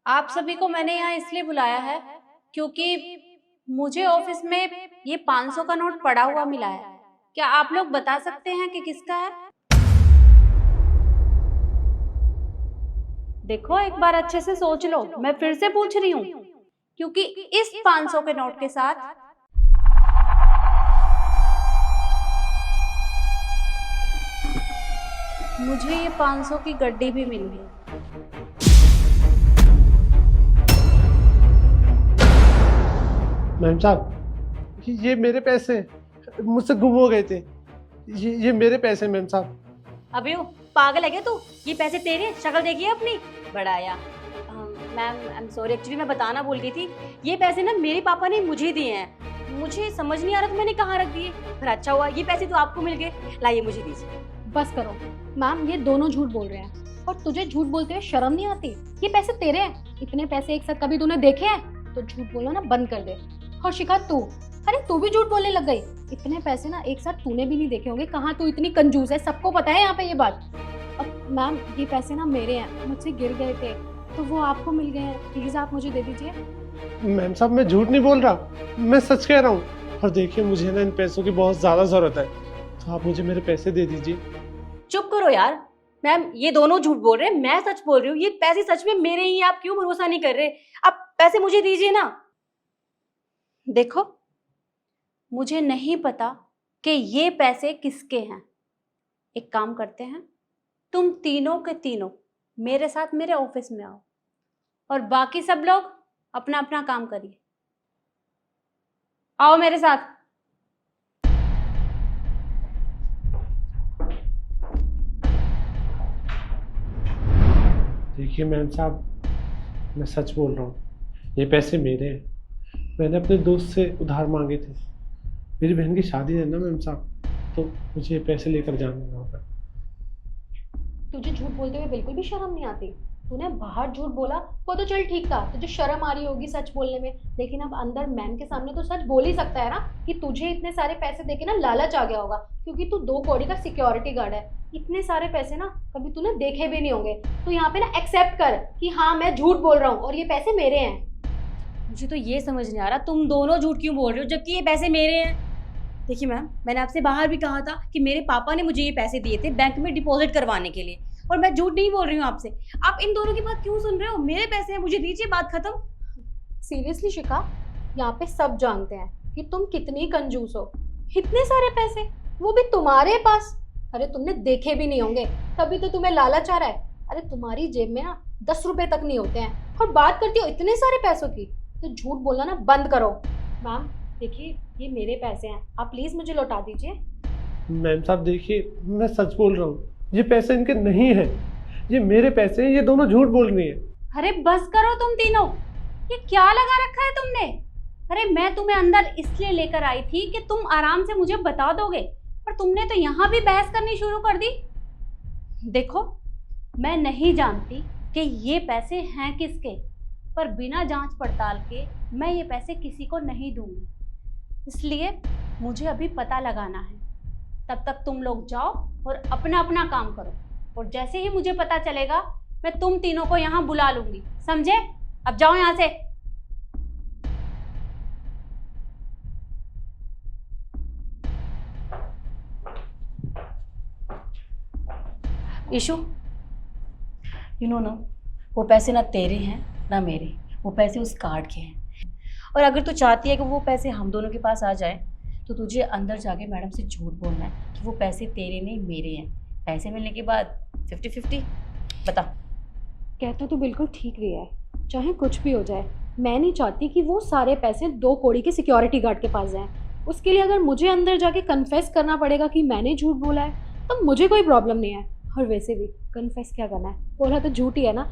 आप सभी को मैंने यहाँ इसलिए बुलाया है क्योंकि मुझे ऑफिस में ये 500 का नोट पड़ा हुआ मिला है। क्या आप लोग बता सकते हैं कि किसका है? देखो, एक बार अच्छे से सोच लो, मैं फिर से पूछ रही हूँ, क्योंकि इस 500 के नोट के साथ मुझे ये 500 की गड्डी भी मिली है। मैम साहब, ये मेरे पैसे मुझसे गुम हो गए थे। ये मेरे पैसे मैम साहब। अबे ओ, पागल है क्या तू? ये पैसे तेरे, शक्ल देखिए अपनी, बड़ाया। Ma'am I am sorry, actually मैं बताना भूल गई थी। ये पैसे ना मेरे पापा ने मुझे दिए हैं। मुझे समझ नहीं आ रहा था मैंने कहाँ रख दिए। फिर अच्छा हुआ ये पैसे तो आपको मिल गए। लाइए मुझे दीजिए। बस करो मैम, ये दोनों झूठ बोल रहे हैं और तुझे झूठ बोलते हुए शर्म नहीं आती? ये पैसे तेरे हैं। इतने पैसे एक साथ कभी तूने देखे हैं? तो झूठ बोलना ना बंद कर दे। और शिखा तू, अरे तू भी झूठ बोलने लग गई। इतने पैसे ना एक साथ तूने भी नहीं देखे होंगे। कहाँ तू इतनी कंजूस है, सबको पता है यहाँ पे ये बात। अब मैम ये पैसे ना मेरे हैं, मुझसे गिर गए थे तो वो आपको मिल गए हैं। प्लीज आप मुझे दे दीजिए। मैम साहब, मैं झूठ नहीं बोल रहा, मैं सच कह रहा हूँ। और देखिए, मुझे ना इन पैसों की बहुत ज़्यादा ज़रूरत है, तो आप मुझे मेरे पैसे दे दीजिए। चुप करो यार। मैम ये दोनों झूठ बोल रहे हैं, मैं सच बोल रही हूँ। ये पैसे सच में मेरे ही हैं, आप क्यों भरोसा नहीं कर रहे? आप पैसे मुझे दीजिए ना। देखो, मुझे नहीं पता कि ये पैसे किसके हैं। एक काम करते हैं, तुम तीनों के तीनों मेरे साथ मेरे ऑफिस में आओ और बाकी सब लोग अपना अपना काम करिए। आओ मेरे साथ। देखिए मैम साहब, मैं सच बोल रहा हूँ, ये पैसे मेरे हैं। मैंने अपने दोस्त से उधार मांगे थे। मेरी बहन की शादी है ना मैम साहब, तो मुझे ये पैसे लेकर जाना है वहाँ पर। तुझे झूठ बोलते हुए बिल्कुल भी शर्म नहीं आती? तूने बाहर झूठ बोला वो तो चल ठीक था, तुझे शर्म आ रही होगी सच बोलने में, लेकिन अब अंदर मैम के सामने तो सच बोल ही सकता है ना कि तुझे इतने सारे पैसे देके ना लालच आ गया होगा, क्योंकि तू 2 कौड़ी का सिक्योरिटी गार्ड है। इतने सारे पैसे ना कभी तूने देखे भी नहीं होंगे। तो यहाँ पे ना एक्सेप्ट कर कि हाँ मैं झूठ बोल रहा हूँ और ये पैसे मेरे हैं। मुझे तो ये समझ नहीं आ रहा तुम दोनों झूठ क्यों बोल रहे हो जबकि ये पैसे मेरे हैं। देखिए मैम, मैंने आपसे बाहर भी कहा था कि मेरे पापा ने मुझे ये पैसे दिए थे बैंक में डिपॉजिट करवाने के लिए, और मैं झूठ नहीं बोल रही हूँ आपसे। आप इन दोनों की बात क्यों सुन रहे हो? मेरे पैसे हैं, मुझे दीजिए, बात खत्म। सीरियसली शिखा, यहाँ पे सब जानते हैं कि तुम कितनी कंजूस हो। इतने सारे पैसे, वो भी तुम्हारे पास। अरे तुमने देखे भी नहीं होंगे, तभी तो तुम्हें लालच आ रहा है। अरे तुम्हारी जेब में ना 10 रुपए तक नहीं होते हैं और बात करती हो इतने सारे पैसों की। तो झूठ बोलना ना बंद करो। मैम देखिए, ये मेरे पैसे हैं, आप प्लीज मुझे लौटा दीजिए। मैम साहब देखिए, मैं सच बोल रहा हूँ, ये पैसे इनके नहीं हैं, ये मेरे पैसे हैं। ये दोनों झूठ बोल रही हैं। अरे बस करो तुम तीनों, ये क्या लगा रखा है तुमने? अरे मैं तुम्हें अंदर इसलिए लेकर आई थी कि तुम आराम से मुझे बता दोगे, पर तुमने तो यहाँ भी बहस करनी शुरू कर दी। देखो, मैं नहीं जानती कि ये पैसे हैं किसके, पर बिना जांच पड़ताल के मैं ये पैसे किसी को नहीं दूंगी। इसलिए मुझे अभी पता लगाना है। तब तक तुम लोग जाओ और अपना अपना काम करो, और जैसे ही मुझे पता चलेगा मैं तुम तीनों को यहाँ बुला लूंगी, समझे? अब जाओ यहाँ से। इशू, यू नो ना, वो पैसे ना तेरे हैं ना मेरे, वो पैसे उस कार्ड के हैं। और अगर तू चाहती है कि वो पैसे हम दोनों के पास आ जाए, तो तुझे अंदर जाके मैडम से झूठ बोलना है कि वो पैसे तेरे नहीं मेरे हैं। पैसे मिलने के बाद 50-50। बता। कहता तो बिल्कुल ठीक रही है, चाहे कुछ भी हो जाए मैं नहीं चाहती कि वो सारे पैसे 2 कौड़ी के सिक्योरिटी गार्ड के पास जाएं। उसके लिए अगर मुझे अंदर जाके कन्फेस करना पड़ेगा कि मैंने झूठ बोला है तो मुझे कोई प्रॉब्लम नहीं है। और वैसे भी कन्फेस क्या करना है, बोला तो झूठ ही है ना।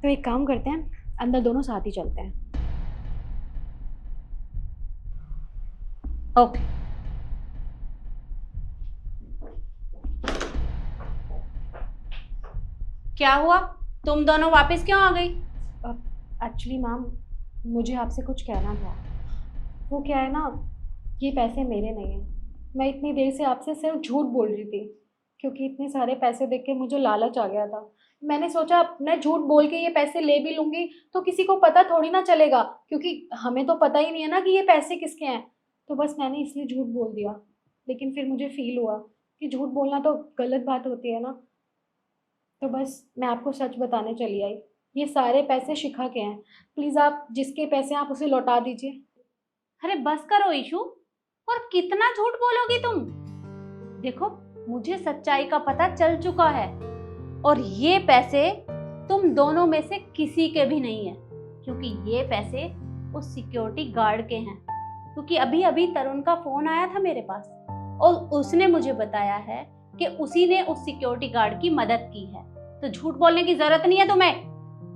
तो एक काम करते हैं, अंदर दोनों साथ ही चलते हैं। ओके। क्या हुआ? तुम दोनों वापस क्यों आ गई? एक्चुअली मैम, मुझे आपसे कुछ कहना था। वो क्या है ना, ये पैसे मेरे नहीं हैं। मैं इतनी देर से आपसे सिर्फ झूठ बोल रही थी, क्योंकि इतने सारे पैसे देख के मुझे लालच आ गया था मैंने सोचा मैं झूठ बोल के ये पैसे ले भी लूंगी तो किसी को पता थोड़ी ना चलेगा, क्योंकि हमें तो पता ही नहीं है ना कि ये पैसे किसके हैं। तो बस मैंने इसलिए झूठ बोल दिया, लेकिन फिर मुझे फील हुआ कि झूठ बोलना तो गलत बात होती है ना। तो बस मैं आपको सच बताने चली आई। ये सारे पैसे शिखा के हैं। प्लीज़ आप जिसके पैसे हैं आप उसे लौटा दीजिए। अरे बस करो ईशु, और कितना झूठ बोलोगी तुम? देखो, मुझे सच्चाई का पता चल चुका है और ये पैसे तुम दोनों में से किसी के भी नहीं है, क्योंकि ये पैसे उस सिक्योरिटी गार्ड के हैं। क्योंकि अभी अभी तरुण का फोन आया था मेरे पास और उसने मुझे बताया है कि उसी ने उस सिक्योरिटी गार्ड की मदद की है। तो झूठ बोलने की जरूरत नहीं है तुम्हें।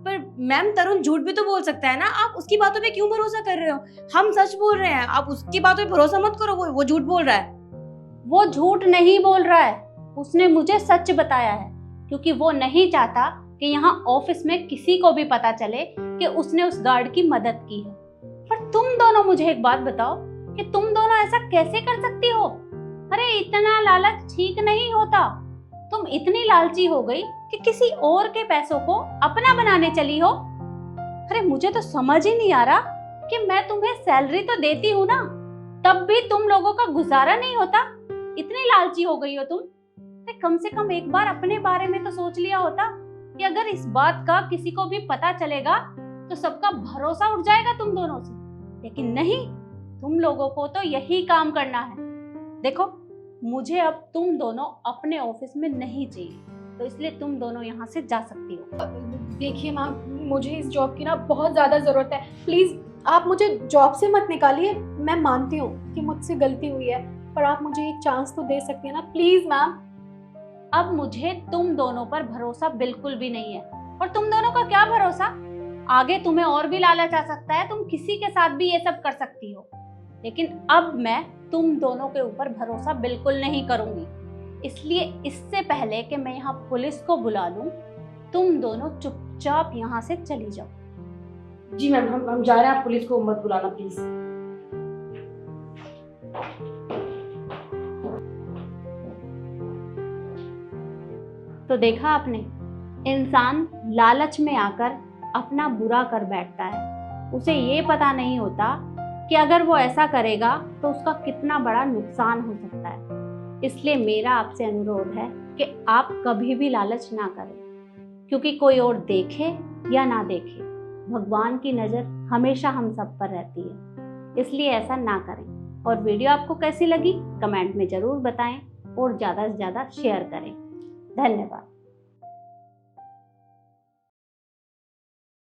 पर मैम तरुण झूठ भी तो बोल सकता है ना, आप उसकी बातों पे क्यों भरोसा कर रहे हो? हम सच बोल रहे हैं, आप उसकी बातों पे भरोसा मत करो, वो झूठ बोल रहा है। वो झूठ नहीं बोल रहा है, उसने मुझे सच बताया है, क्योंकि वो नहीं चाहता कि यहाँ ऑफिस में किसी को भी पता चले कि उसने उस गार्ड की मदद की है। पर तुम दोनों मुझे एक बात बताओ कि तुम दोनों ऐसा कैसे कर सकती हो? अरे इतना लालच ठीक नहीं होता। तुम इतनी लालची हो गई कि किसी और के पैसों को अपना बनाने चली हो। अरे मुझे तो समझ ही नहीं आ रहा कि मैं तुम्हें सैलरी तो देती हूँ ना, तब भी तुम लोगों का गुजारा नहीं होता। इतनी लालची हो गई हो तुम। अरे कम से कम एक बार अपने बारे में तो सोच लिया होता कि अगर इस बात का किसी को भी पता चलेगा तो सबका भरोसा उठ जाएगा तुम दोनों से। लेकिन नहीं, तुम लोगों को तो यही काम करना है। देखो, मुझे अब तुम दोनों अपने ऑफिस में नहीं चाहिए, तो इसलिए तुम दोनों यहाँ से जा सकती हो। देखिए मैम, मुझे इस जॉब की ना बहुत ज़्यादा ज़रूरत है। प्लीज़ आप मुझे जॉब से मत निकालिए। मैं मानती हूँ कि मुझसे गलती हुई है, पर आप मुझे एक चांस तो दे सकती हैं ना, प्लीज़ मैम। अब मुझे तुम दोनों पर भरोसा बिल्कुल भी नहीं है। और तुम दोनों का क्या भरोसा? आगे तुम्हें और भी लालच आ सकता है, तुम किसी के साथ भी ये सब कर सकती हो। लेकिन अब मैं तुम दोनों के ऊपर भरोसा बिल्कुल नहीं करूंगी। इसलिए इससे पहले कि मैं यहाँ पुलिस को बुला लूं, तुम दोनों चुपचाप यहाँ से चली जाओ। जी मैम, हम जा रहे हैं, आप पुलिस को मत बुलाना प्लीज। तो देखा आपने, इंसान लालच में आकर अपना बुरा कर बैठता है। उसे ये पता नहीं होता कि अगर वो ऐसा करेगा तो उसका कितना बड़ा नुकसान हो सकता है। इसलिए मेरा आपसे अनुरोध है कि आप कभी भी लालच ना करें, क्योंकि कोई और देखे या ना देखे, भगवान की नज़र हमेशा हम सब पर रहती है। इसलिए ऐसा ना करें। और वीडियो आपको कैसी लगी कमेंट में ज़रूर बताएं और ज़्यादा से ज़्यादा शेयर करें। धन्यवाद।